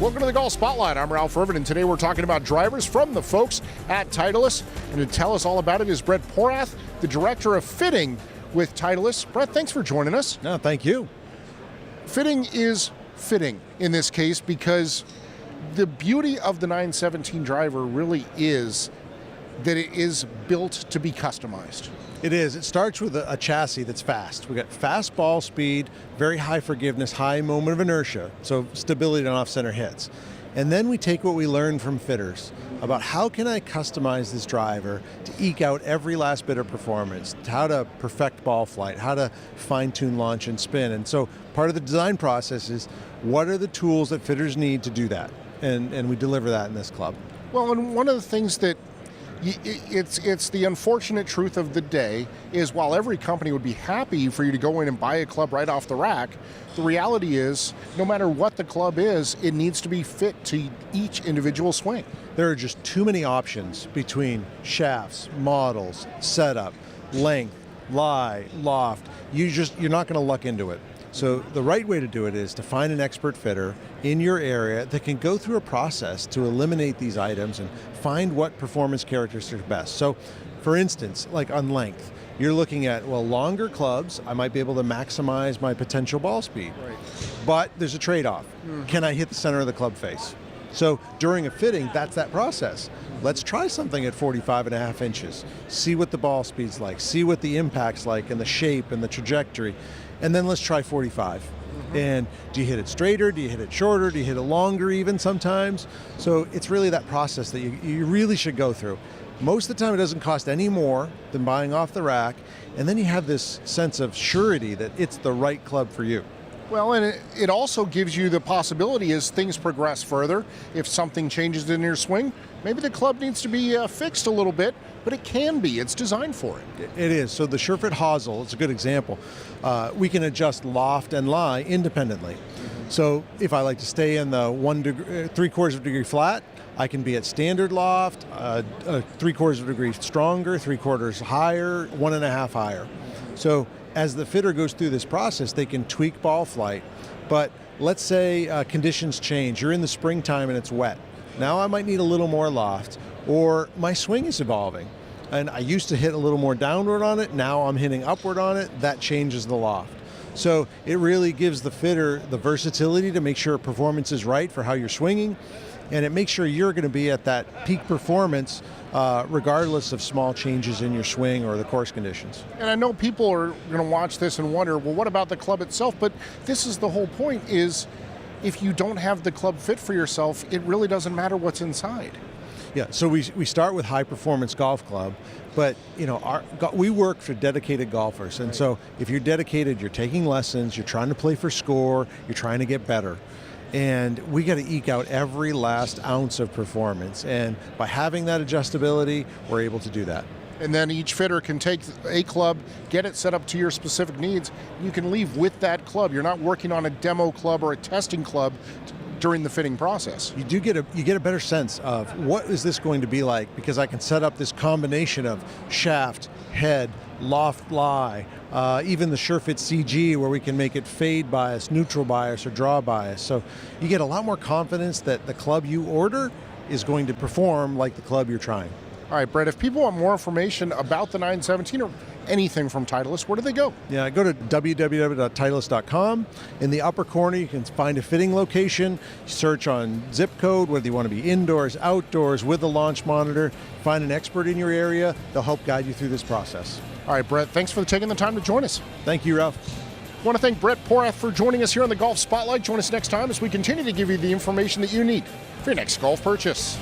Welcome to the Golf Spotlight. I'm Ralph Irvin, and today we're talking about drivers from the folks at Titleist. And to tell us all about it is Brett Porath, the Director of Fitting with Titleist. Brett, thanks for joining us. No, thank you. Fitting is fitting in this case because the beauty of the 917 driver really is that it is built to be customized. It is. It starts with a chassis that's fast. We got fast ball speed, very high forgiveness, high moment of inertia, so stability on off-center hits. And then we take what we learn from fitters about how can I customize this driver to eke out every last bit of performance, how to perfect ball flight, how to fine-tune launch and spin. And so part of the design process is what are the tools that fitters need to do that? And we deliver that in this club. Well, and one of the things that it's the unfortunate truth of the day is while every company would be happy for you to go in and buy a club right off the rack, the reality is no matter what the club is, it needs to be fit to each individual swing. There are just too many options between shafts, models, setup, length, lie, loft. You're not going to luck into it. So the right way to do it is to find an expert fitter in your area that can go through a process to eliminate these items and find what performance characteristics are best. So for instance, like on length, you're looking at, well, longer clubs, I might be able to maximize my potential ball speed. Right. But there's a trade-off. Can I hit the center of the club face? So during a fitting, that's that process. Let's try something at 45.5 inches. See what the ball speed's like, see what the impact's like and the shape and the trajectory. And then let's try 45. And do you hit it straighter? Do you hit it shorter? Do you hit it longer even sometimes? So it's really that process that you really should go through. Most of the time it doesn't cost any more than buying off the rack. And then you have this sense of surety that it's the right club for you. Well, and it also gives you the possibility as things progress further, if something changes in your swing, maybe the club needs to be fixed a little bit, but it can be. It's designed for it. It is. So the SureFit hosel is a good example. We can adjust loft and lie independently. So if I like to stay in the 3/4 degree flat, I can be at standard loft, 3/4 degree stronger, 3/4 higher, 1.5 higher. So as the fitter goes through this process, they can tweak ball flight. But let's say conditions change. You're in the springtime and it's wet. Now I might need a little more loft, or my swing is evolving. And I used to hit a little more downward on it, now I'm hitting upward on it, that changes the loft. So it really gives the fitter the versatility to make sure performance is right for how you're swinging, and it makes sure you're going to be at that peak performance regardless of small changes in your swing or the course conditions. And I know people are going to watch this and wonder, well, what about the club itself? But this is the whole point is if you don't have the club fit for yourself, it really doesn't matter what's inside. Yeah, so we start with high performance golf club, but we work for dedicated golfers. And so if you're dedicated, you're taking lessons, you're trying to play for score, you're trying to get better. And we got to eke out every last ounce of performance. And by having that adjustability, we're able to do that. And then each fitter can take a club, get it set up to your specific needs. You can leave with that club. You're not working on a demo club or a testing club during the fitting process. You get a better sense of what is this going to be like, because I can set up this combination of shaft, head, loft lie, even the SureFit CG where we can make it fade bias, neutral bias, or draw bias. So you get a lot more confidence that the club you order is going to perform like the club you're trying. All right, Brett, if people want more information about the 917 or anything from Titleist, where do they go? Yeah, go to www.titleist.com. In the upper corner, you can find a fitting location, search on zip code, whether you want to be indoors, outdoors, with a launch monitor. Find an expert in your area. They'll help guide you through this process. All right, Brett, thanks for taking the time to join us. Thank you, Ralph. I want to thank Brett Porath for joining us here on the Golf Spotlight. Join us next time as we continue to give you the information that you need for your next golf purchase.